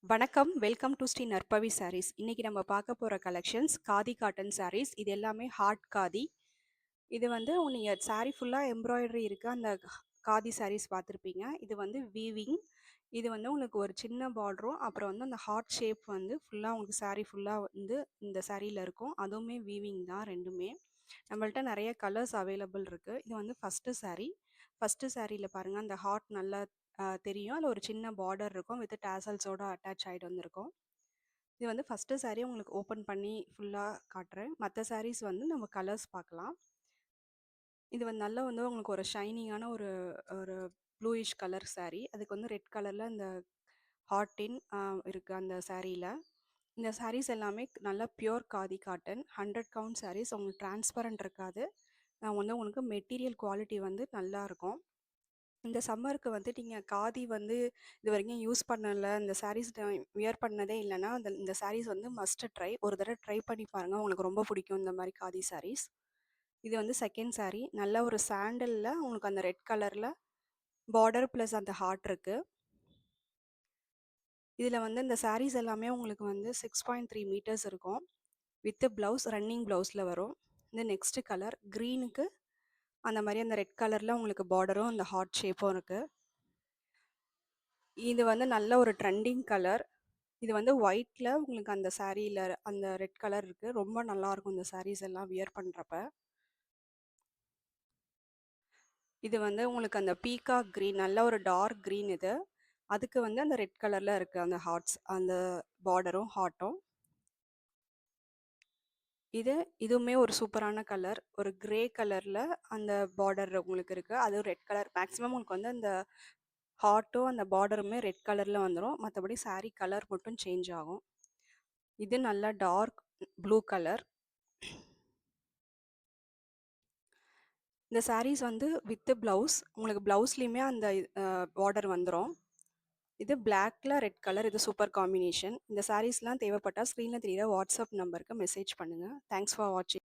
வணக்கம். Welcome to Sri நற்பவி சாரீஸ். இன்னைக்கு நம்ம பார்க்க போற கலெக்ஷன்ஸ் காதி காட்டன் சாரீஸ். இது எல்லாமே ஹார்ட் காதி. இது வந்து நீங்க சாரீ ஃபுல்லா எம்ப்ராய்டரி இருக்க அந்த காதி சாரீஸ் பார்த்துருப்பீங்க. இது வந்து வீவிங். இது வந்து உங்களுக்கு ஒரு சின்ன பார்டரும், அப்புறம் வந்து அந்த ஹார்ட் ஷேப் வந்து ஃபுல்லா உங்களுக்கு சாரீ ஃபுல்லா வந்து இந்த சாரீல இருக்கும். அதுவுமே வீவிங் தான் 2மே. நம்மள்ட்ட நெறைய கலர்ஸ் அவைலபிள் இருக்கு. இது வந்து ஃபர்ஸ்ட்டு சாரீ. ஃபர்ஸ்ட்டு சாரீல பாருங்க அந்த ஹார்ட் நல்லா தெரியும். அதில ஒரு சின்ன பார்டர் இருக்கும். வித் டாசல்ஸோட அட்டாச் ஆயிட்டு வந்திருக்கும். இது வந்து ஃபர்ஸ்ட்டு சாரீ உங்களுக்கு ஓப்பன் பண்ணி ஃபுல்லா காட்டுறேன். மத்த சாரீஸ் வந்து நம்ம கலர்ஸ் பார்க்கலாம். இது வந்து நல்லா வந்து உங்களுக்கு ஒரு ஷைனிங்கான ஒரு ஒரு ப்ளூயிஷ் கலர் சாரீ. அதுக்கு வந்து ரெட் கலர்ல இந்த ஹார்ட்டின் இருக்கு அந்த சாரீல. இந்த சாரீஸ் எல்லாமே நல்லா pure khadi cotton 100 count saris. உங்களுக்கு டிரான்ஸ்பரண்ட் இருக்காது. வந்து உங்களுக்கு மெட்டீரியல் குவாலிட்டி வந்து நல்லாயிருக்கும். இந்த சம்மருக்கு வந்து நீங்கள் காதி வந்து இது வரைக்கும் யூஸ் பண்ணல, இந்த சாரீஸ் வியர் பண்ணதே இல்லைன்னா இந்த சாரீஸ் வந்து மஸ்ட் ட்ரை. ஒரு தடவை ட்ரை பண்ணி பாருங்கள், உங்களுக்கு ரொம்ப பிடிக்கும் இந்த மாதிரி காதி சாரீஸ். இது வந்து செகண்ட் சாரீ. நல்ல ஒரு சாண்டலில் உங்களுக்கு அந்த ரெட் கலரில் பார்டர் ப்ளஸ் அந்த ஹார்ட் இருக்குது. இதில் வந்து இந்த சாரீஸ் எல்லாமே உங்களுக்கு வந்து 6.3 மீட்டர்ஸ் இருக்கும். வித் ப்ளவுஸ் ரன்னிங் ப்ளவுஸில் வரும். இந்த நெக்ஸ்ட் கலர் க்ரீனுக்கு அந்த மாதிரி அந்த ரெட் கலரில் உங்களுக்கு பார்டரும் அந்த ஹார்ட் ஷேப்பும் இருக்குது. இது வந்து நல்ல ஒரு ட்ரெண்டிங் கலர். இது வந்து ஒயிட்ல உங்களுக்கு அந்த சாரீல அந்த ரெட் கலர் இருக்கு. ரொம்ப நல்லாயிருக்கும் இந்த சாரீஸ் எல்லாம் வியர் பண்ணுறப்ப. இது வந்து உங்களுக்கு அந்த பீகாக் க்ரீன், நல்ல ஒரு டார்க் க்ரீன் இது. அதுக்கு வந்து அந்த ரெட் கலர்ல இருக்கு அந்த ஹார்ட்ஸ், அந்த பார்டரும் ஹார்ட்டும். இதுவுமே ஒரு சூப்பரான கலர். ஒரு கிரே கலர்ல அந்த பார்டர் உங்களுக்கு இருக்கு. அதுவும் ரெட் கலர். மேக்ஸிமம் உங்களுக்கு வந்து அந்த ஹார்ட்டும் அந்த பார்டருமே ரெட் கலர்ல வந்துரும். மத்தபடி சாரீ கலர் மட்டும் சேஞ்ச் ஆகும். இது நல்லா டார்க் ப்ளூ கலர். இந்த சாரீஸ் வந்து வித் ப்ளவுஸ். உங்களுக்கு ப்ளவுஸ்லயுமே அந்த பார்டர் வந்துரும். இது பிளாக்ல ரெட் கலர். இது சூப்பர் காம்பினேஷன். இந்த சாரீஸ்லாம் தேவைப்பட்டா ஸ்க்ரீன்ல தெரியிற வாட்ஸ்அப் நம்பருக்கு மெசேஜ் பண்ணுங்க. தேங்க்ஸ் ஃபார் வாட்சிங்.